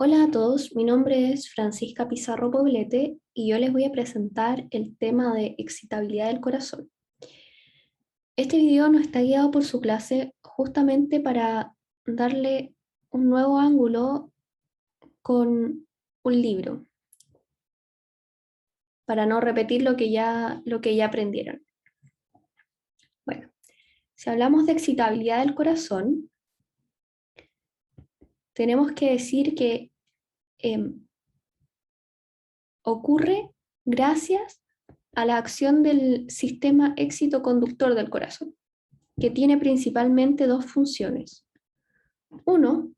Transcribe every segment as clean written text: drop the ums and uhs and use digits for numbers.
Hola a todos, mi nombre es Francisca Pizarro Poblete y yo les voy a presentar el tema de excitabilidad del corazón. Este video no está guiado por su clase justamente para darle un nuevo ángulo con un libro, para no repetir lo que ya aprendieron. Bueno, si hablamos de excitabilidad del corazón, tenemos que decir que ocurre gracias a la acción del sistema excitoconductor del corazón, que tiene principalmente dos funciones. Uno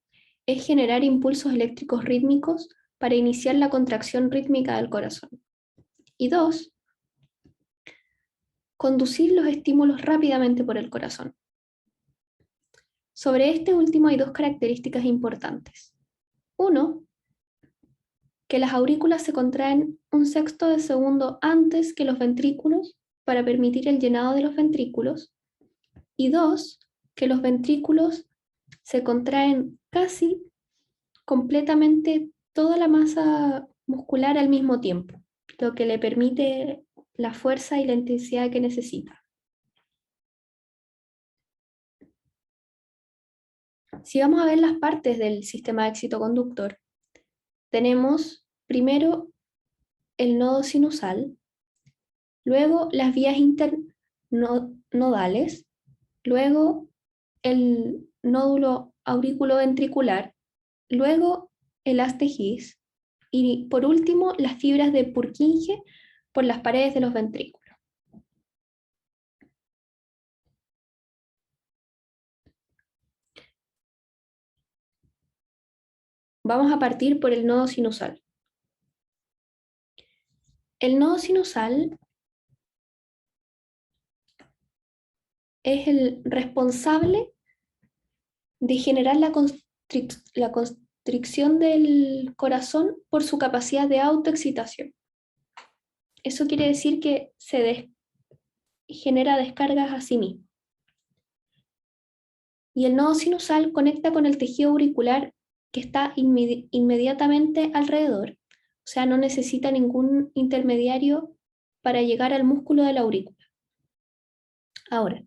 es generar impulsos eléctricos rítmicos para iniciar la contracción rítmica del corazón. Y dos, conducir los estímulos rápidamente por el corazón. Sobre este último hay dos características importantes. Uno, que las aurículas se contraen 1/6 de segundo antes que los ventrículos para permitir el llenado de los ventrículos. Y dos, que los ventrículos se contraen casi completamente toda la masa muscular al mismo tiempo, lo que le permite la fuerza y la intensidad que necesita. Si vamos a ver las partes del sistema excitoconductor, tenemos primero el nodo sinusal, luego las vías internodales, luego el nódulo auriculoventricular, luego el haz de His y por último las fibras de Purkinje por las paredes de los ventrículos. Vamos a partir por el nodo sinusal. El nodo sinusal es el responsable de generar la constricción del corazón por su capacidad de autoexcitación. Eso quiere decir que genera descargas a sí mismo. Y el nodo sinusal conecta con el tejido auricular que está inmediatamente alrededor, o sea, no necesita ningún intermediario para llegar al músculo de la aurícula. Ahora,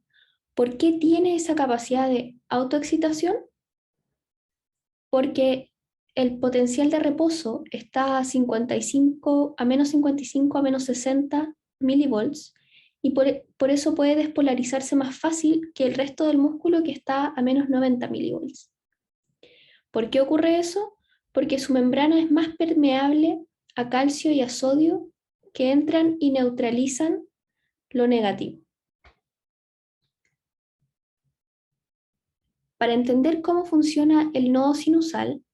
¿por qué tiene esa capacidad de autoexcitación? Porque el potencial de reposo está a 55, a menos 55, a menos 60 milivolts, y por eso puede despolarizarse más fácil que el resto del músculo que está a menos 90 milivolts. ¿Por qué ocurre eso? Porque su membrana es más permeable a calcio y a sodio que entran y neutralizan lo negativo. Para entender cómo funciona el nodo sinusal,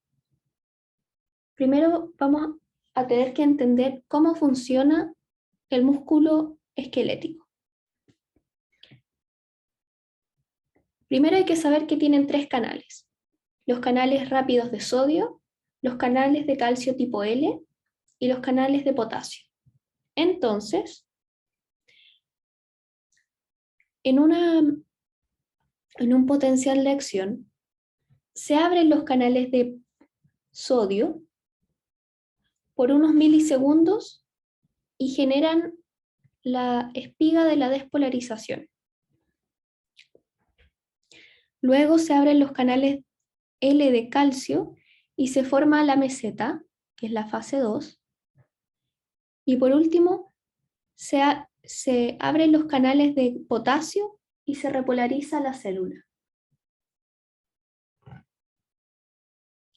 primero vamos a tener que entender cómo funciona el músculo esquelético. Primero hay que saber que tienen tres canales: los canales rápidos de sodio, los canales de calcio tipo L y los canales de potasio. Entonces, en un potencial de acción, se abren los canales de sodio por unos milisegundos y generan la espiga de la despolarización. Luego se abren los canales L de calcio y se forma la meseta, que es la fase 2. Y por último, se abren los canales de potasio y se repolariza la célula.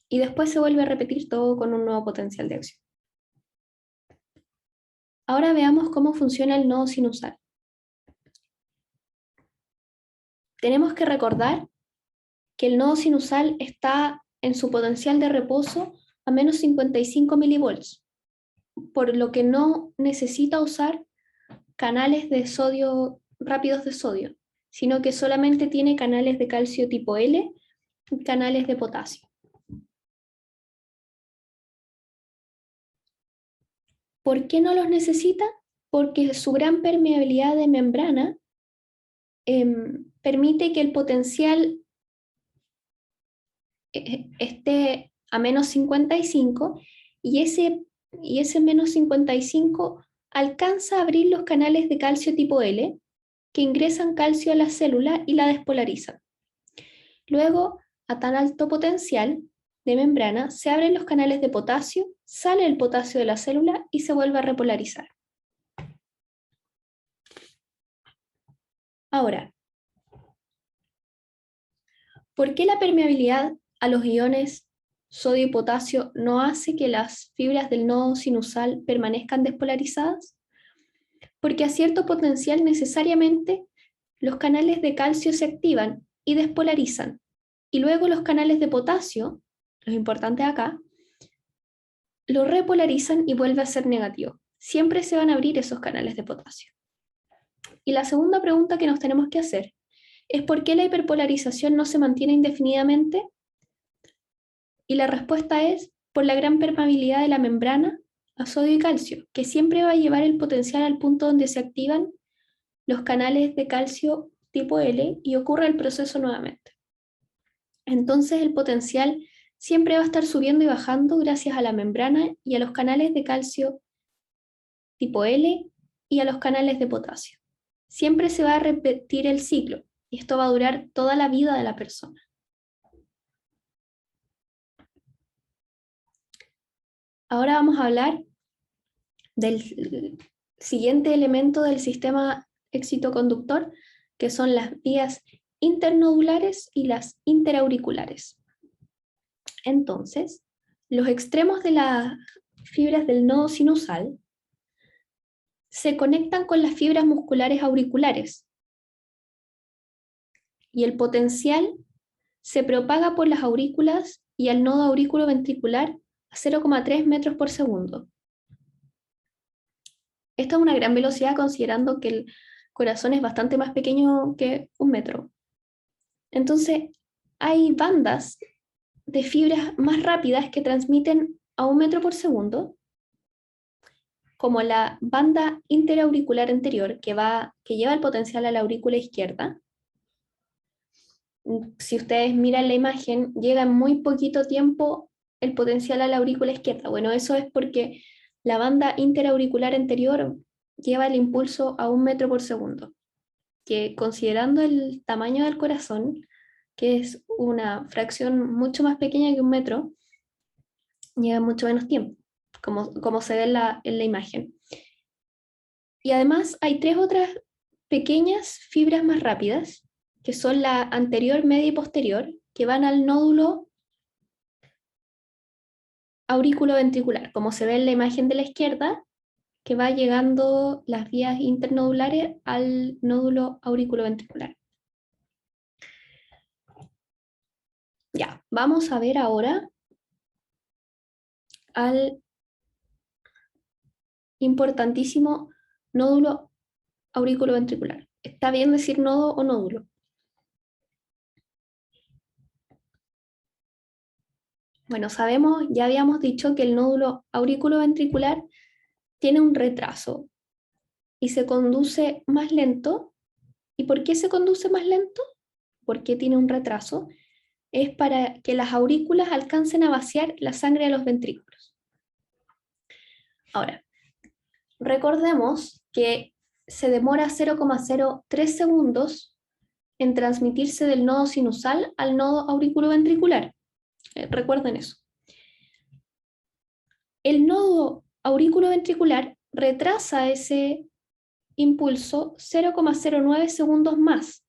Y después se vuelve a repetir todo con un nuevo potencial de acción. Ahora veamos cómo funciona el nodo sinusal. Tenemos que recordar que el nodo sinusal está en su potencial de reposo a menos 55 milivolts, por lo que no necesita usar canales de sodio rápidos de sodio, sino que solamente tiene canales de calcio tipo L y canales de potasio. ¿Por qué no los necesita? Porque su gran permeabilidad de membrana permite que el potencial esté a menos 55 y ese menos 55 alcanza a abrir los canales de calcio tipo L que ingresan calcio a la célula y la despolarizan. Luego, a tan alto potencial de membrana, se abren los canales de potasio, sale el potasio de la célula y se vuelve a repolarizar. Ahora, ¿por qué la permeabilidad a los iones sodio y potasio no hace que las fibras del nodo sinusal permanezcan despolarizadas? Porque a cierto potencial necesariamente los canales de calcio se activan y despolarizan, y luego los canales de potasio, lo importante acá, lo repolarizan y vuelve a ser negativo. Siempre se van a abrir esos canales de potasio. Y la segunda pregunta que nos tenemos que hacer es ¿por qué la hiperpolarización no se mantiene indefinidamente? Y la respuesta es por la gran permeabilidad de la membrana a sodio y calcio, que siempre va a llevar el potencial al punto donde se activan los canales de calcio tipo L y ocurre el proceso nuevamente. Entonces el potencial siempre va a estar subiendo y bajando gracias a la membrana y a los canales de calcio tipo L y a los canales de potasio. Siempre se va a repetir el ciclo y esto va a durar toda la vida de la persona. Ahora vamos a hablar del siguiente elemento del sistema excitoconductor, que son las vías internodulares y las interauriculares. Entonces, los extremos de las fibras del nodo sinusal se conectan con las fibras musculares auriculares y el potencial se propaga por las aurículas y al nodo aurículo-ventricular a 0,3 metros por segundo. Esto es una gran velocidad considerando que el corazón es bastante más pequeño que 1 metro. Entonces, hay bandas de fibras más rápidas que transmiten a 1 metro por segundo, como la banda interauricular anterior, que lleva el potencial a la aurícula izquierda. Si ustedes miran la imagen, llega en muy poquito tiempo el potencial a la aurícula izquierda. Bueno, eso es porque la banda interauricular anterior lleva el impulso a 1 metro por segundo, que considerando el tamaño del corazón, que es una fracción mucho más pequeña que 1 metro, lleva mucho menos tiempo, como se ve en la imagen. Y además hay 3 otras pequeñas fibras más rápidas, que son la anterior, media y posterior, que van al nódulo aurículo-ventricular, como se ve en la imagen de la izquierda, que va llegando las vías internodulares al nódulo auriculoventricular. Ya, vamos a ver ahora al importantísimo nódulo auriculoventricular. ¿Está bien decir nodo o nódulo? Bueno, sabemos, ya habíamos dicho que el nódulo auriculoventricular tiene un retraso y se conduce más lento. ¿Y por qué se conduce más lento? ¿Por qué tiene un retraso? Es para que las aurículas alcancen a vaciar la sangre de los ventrículos. Ahora, recordemos que se demora 0,03 segundos en transmitirse del nodo sinusal al nodo auriculoventricular. Recuerden eso. El nodo auriculoventricular retrasa ese impulso 0,09 segundos más.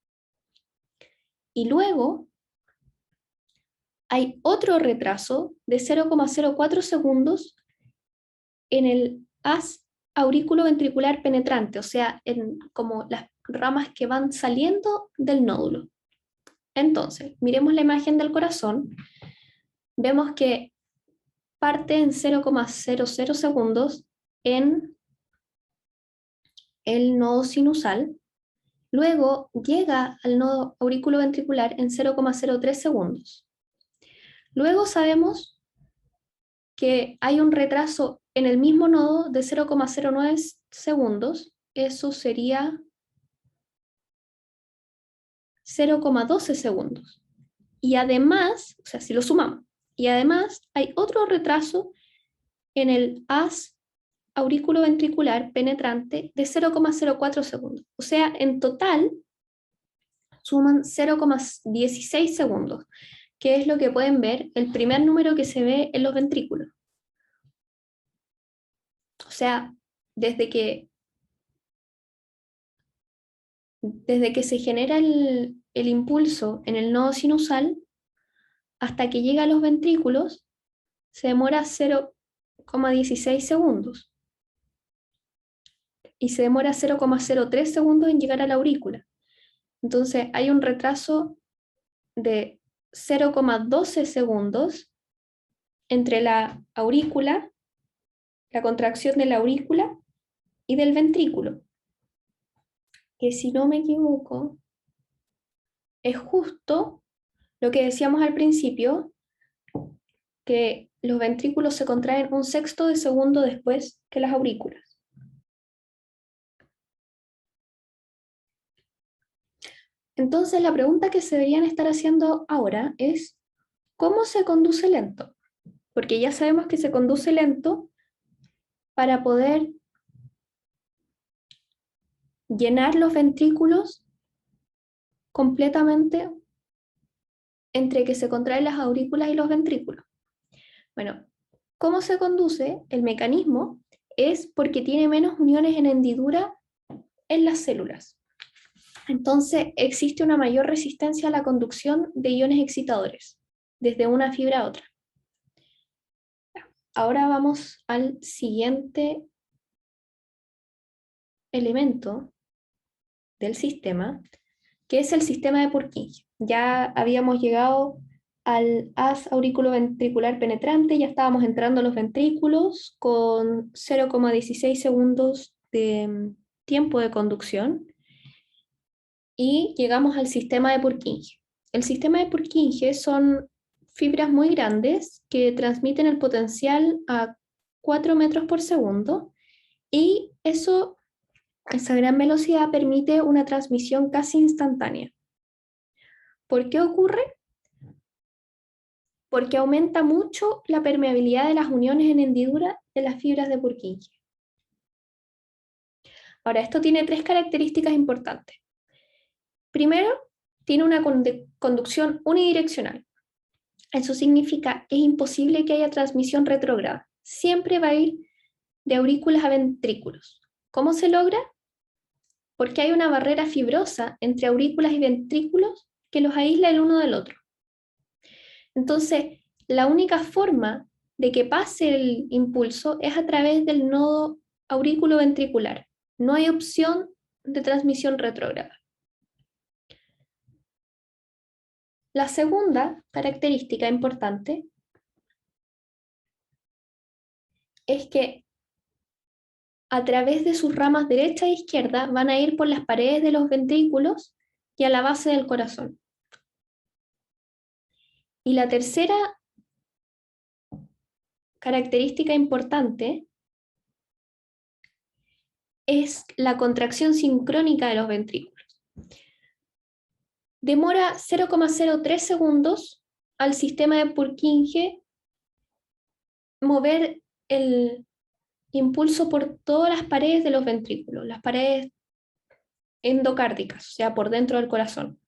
Y luego hay otro retraso de 0,04 segundos en el haz aurículo-ventricular penetrante, o sea, en como las ramas que van saliendo del nódulo. Entonces, miremos la imagen del corazón. Vemos que parte en 0,00 segundos en el nodo sinusal, luego llega al nodo aurículo-ventricular en 0,03 segundos. Luego sabemos que hay un retraso en el mismo nodo de 0,09 segundos, eso sería 0,12 segundos. Y además, o sea, si lo sumamos, Y además hay otro retraso en el haz aurículo-ventricular penetrante de 0,04 segundos. O sea, en total suman 0,16 segundos, que es lo que pueden ver, el primer número que se ve en los ventrículos. O sea, desde que se genera el impulso en el nodo sinusal hasta que llega a los ventrículos, se demora 0,16 segundos y se demora 0,03 segundos en llegar a la aurícula. Entonces hay un retraso de 0,12 segundos entre la aurícula, la contracción de la aurícula y del ventrículo, que si no me equivoco, es justo lo que decíamos al principio, que los ventrículos se contraen un sexto de segundo después que las aurículas. Entonces la pregunta que se deberían estar haciendo ahora es, ¿cómo se conduce lento? Porque ya sabemos que se conduce lento para poder llenar los ventrículos completamente entre que se contraen las aurículas y los ventrículos. Bueno, ¿cómo se conduce? El mecanismo es porque tiene menos uniones en hendidura en las células. Entonces existe una mayor resistencia a la conducción de iones excitadores desde una fibra a otra. Ahora vamos al siguiente elemento del sistema, que es el sistema de Purkinje. Ya habíamos llegado al haz auriculoventricular penetrante, ya estábamos entrando a los ventrículos con 0,16 segundos de tiempo de conducción y llegamos al sistema de Purkinje. El sistema de Purkinje son fibras muy grandes que transmiten el potencial a 4 metros por segundo y esa gran velocidad permite una transmisión casi instantánea. ¿Por qué ocurre? Porque aumenta mucho la permeabilidad de las uniones en hendidura de las fibras de Purkinje. Ahora, esto tiene tres características importantes. Primero, tiene una conducción unidireccional. Eso significa que es imposible que haya transmisión retrógrada. Siempre va a ir de aurículas a ventrículos. ¿Cómo se logra? Porque hay una barrera fibrosa entre aurículas y ventrículos que los aísla el uno del otro. Entonces, la única forma de que pase el impulso es a través del nodo aurículo-ventricular. No hay opción de transmisión retrógrada. La segunda característica importante es que a través de sus ramas derecha e izquierda van a ir por las paredes de los ventrículos y a la base del corazón. Y la tercera característica importante es la contracción sincrónica de los ventrículos. Demora 0,03 segundos al sistema de Purkinje mover el impulso por todas las paredes de los ventrículos, las paredes endocárdicas, o sea, por dentro del corazón.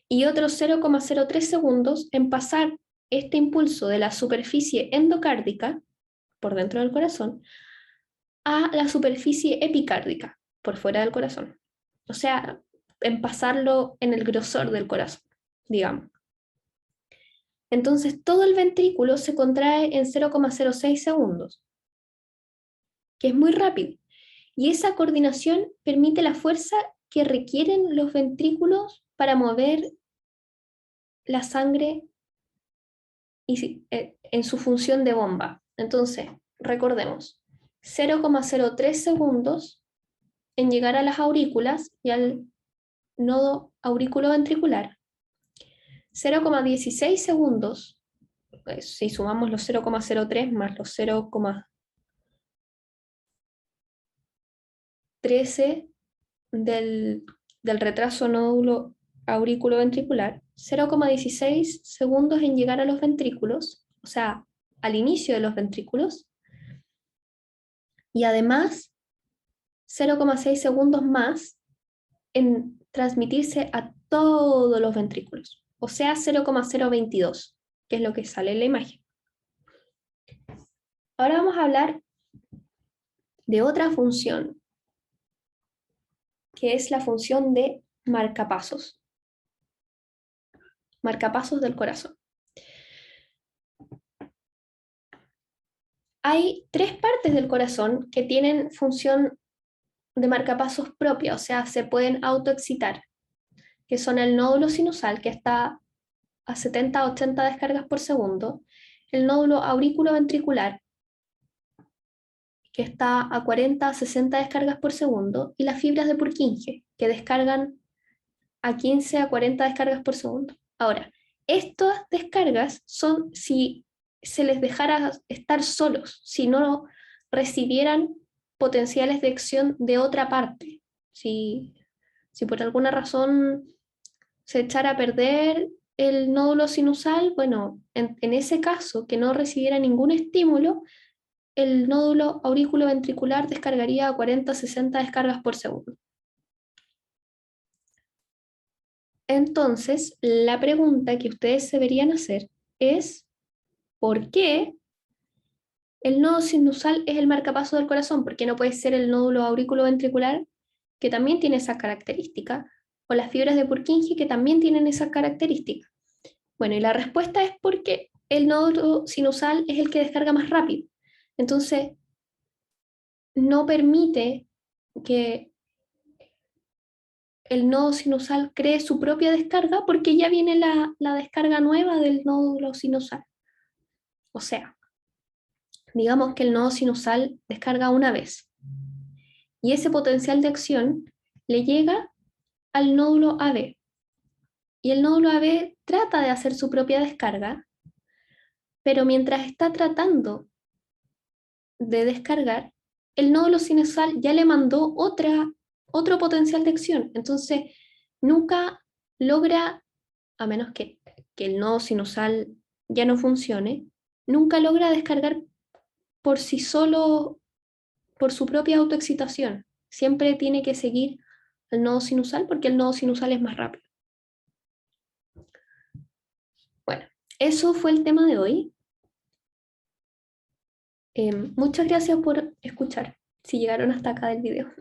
Y otros 0,03 segundos en pasar este impulso de la superficie endocárdica, por dentro del corazón, a la superficie epicárdica, por fuera del corazón. O sea, en pasarlo en el grosor del corazón, digamos. Entonces, todo el ventrículo se contrae en 0,06 segundos, que es muy rápido. Y esa coordinación permite la fuerza que requieren los ventrículos para mover la sangre en su función de bomba. Entonces, recordemos, 0,03 segundos en llegar a las aurículas y al nodo auriculoventricular, 0,16 segundos, si sumamos los 0,03 más los 0,13 del retraso nódulo auriculoventricular, 0,16 segundos en llegar a los ventrículos, o sea, al inicio de los ventrículos, y además 0,6 segundos más en transmitirse a todos los ventrículos, o sea, 0,022, que es lo que sale en la imagen. Ahora vamos a hablar de otra función, que es la función de marcapasos. Marcapasos del corazón. Hay 3 partes del corazón que tienen función de marcapasos propia, o sea, se pueden autoexcitar, que son el nódulo sinusal, que está a 70 a 80 descargas por segundo, el nódulo aurículo-ventricular, que está a 40 a 60 descargas por segundo, y las fibras de Purkinje, que descargan a 15 a 40 descargas por segundo. Ahora, estas descargas son si se les dejara estar solos, si no recibieran potenciales de acción de otra parte. Si por alguna razón se echara a perder el nódulo sinusal, bueno, en ese caso, que no recibiera ningún estímulo, el nódulo aurículo-ventricular descargaría a 40-60 descargas por segundo. Entonces, la pregunta que ustedes deberían hacer es, ¿por qué el nodo sinusal es el marcapaso del corazón? ¿Por qué no puede ser el nódulo aurículo-ventricular, que también tiene esa característica, o las fibras de Purkinje, que también tienen esa característica? Bueno, y la respuesta es porque el nódulo sinusal es el que descarga más rápido. Entonces, no permite que el nodo sinusal cree su propia descarga porque ya viene la descarga nueva del nódulo sinusal. O sea, digamos que el nodo sinusal descarga una vez y ese potencial de acción le llega al nódulo AB. Y el nódulo AB trata de hacer su propia descarga, pero mientras está tratando de descargar, el nódulo sinusal ya le mandó otro potencial de acción. Entonces, nunca logra, a menos que el nodo sinusal ya no funcione, nunca logra descargar por sí solo, por su propia autoexcitación. Siempre tiene que seguir el nodo sinusal porque el nodo sinusal es más rápido. Bueno, eso fue el tema de hoy. Muchas gracias por escuchar, si llegaron hasta acá del video.